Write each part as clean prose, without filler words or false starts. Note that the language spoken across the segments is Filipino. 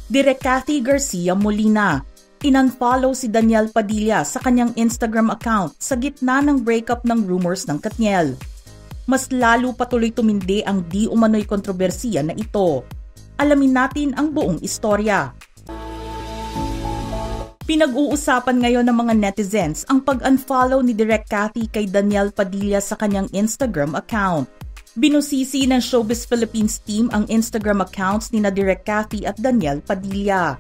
Direk Cathy Garcia Molina. Inunfollow si Daniel Padilla sa kanyang Instagram account sa gitna ng breakup ng rumors ng Katniel. Mas lalo patuloy tumindi ang di umano'y kontrobersiya na ito. Alamin natin ang buong istorya. Pinag-uusapan ngayon ng mga netizens ang pag-unfollow ni Direk Cathy kay Daniel Padilla sa kanyang Instagram account. Binusisi ng Showbiz Philippines team ang Instagram accounts ni Direk Cathy at Daniel Padilla.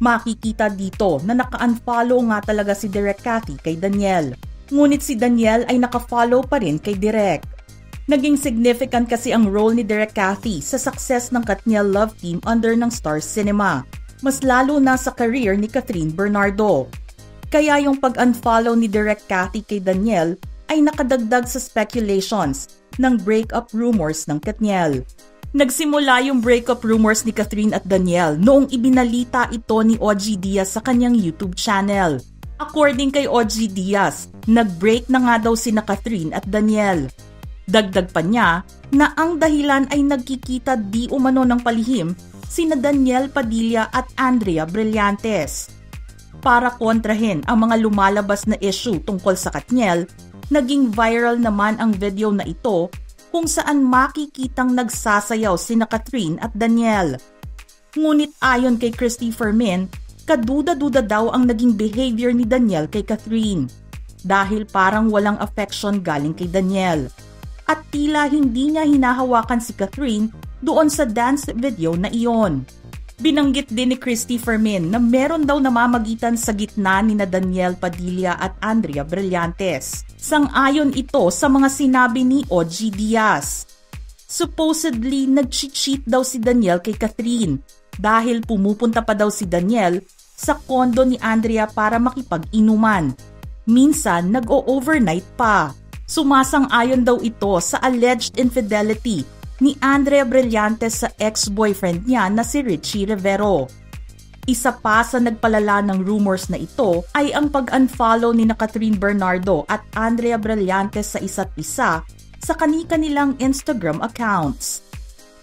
Makikita dito na naka-unfollow nga talaga si Direk Cathy kay Daniel. Ngunit si Daniel ay naka-follow pa rin kay Direk. Naging significant kasi ang role ni Direk Cathy sa success ng Katniel Love Team under ng Star Cinema. Mas lalo na sa career ni Kathryn Bernardo. Kaya yung pag-unfollow ni Direk Cathy kay Daniel ay nakadagdag sa speculations ng breakup rumors ng Katniel. Nagsimula yung breakup rumors ni Kathryn at Daniel noong ibinalita ito ni OG Diaz sa kanyang YouTube channel. According kay OG Diaz, nag-break na nga daw sina Kathryn at Daniel. Dagdag pa niya na ang dahilan ay nagkikita di umano ng palihim sina Daniel Padilla at Andrea Brillantes. Para kontrahin ang mga lumalabas na issue tungkol sa Katniel, naging viral naman ang video na ito kung saan makikitang nagsasayaw sina Kathryn at Daniel. Ngunit ayon kay Christy Fermin, kaduda-duda daw ang naging behavior ni Daniel kay Kathryn dahil parang walang affection galing kay Daniel. At tila hindi niya hinahawakan si Kathryn doon sa dance video na iyon. Binanggit din ni Christy Fermin na meron daw namamagitan sa gitna ni Daniel Padilla at Andrea Brillantes. Sang-ayon ito sa mga sinabi ni OG Diaz. Supposedly, nag-cheat daw si Daniel kay Kathryn dahil pumupunta pa daw si Daniel sa kondo ni Andrea para makipag-inuman. Minsan, nag-o-overnight pa. Sumasang-ayon daw ito sa alleged infidelity ni Andrea Brillantes sa ex-boyfriend niya na si Richie Rivero. Isa pa sa nagpalala ng rumors na ito ay ang pag-unfollow ni Kathryn Bernardo at Andrea Brillantes sa isa't isa sa kani-kanilang Instagram accounts.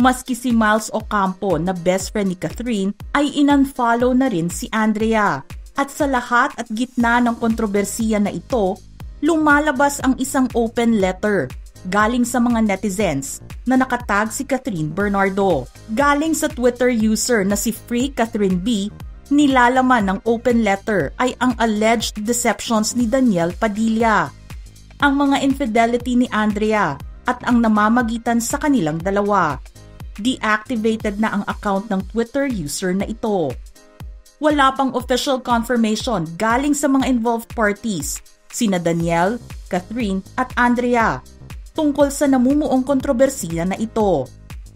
Maski si Miles Ocampo na best friend ni Kathryn ay in-unfollow na rin si Andrea. At sa lahat at gitna ng kontrobersiya na ito, lumalabas ang isang open letter galing sa mga netizens na nakatag si Kathryn Bernardo. Galing sa Twitter user na si Free Catherine B, nilalaman ng open letter ay ang alleged deceptions ni Daniel Padilla, ang mga infidelity ni Andrea at ang namamagitan sa kanilang dalawa. Deactivated na ang account ng Twitter user na ito. Wala pang official confirmation galing sa mga involved parties, sina Daniel, Kathryn at Andrea, tungkol sa namumuong kontrobersiya na ito.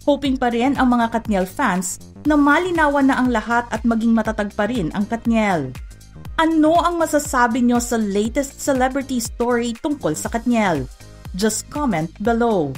Hoping pa rin ang mga Katniel fans na malinawan na ang lahat at maging matatag pa rin ang Katniel. Ano ang masasabi nyo sa latest celebrity story tungkol sa Katniel? Just comment below.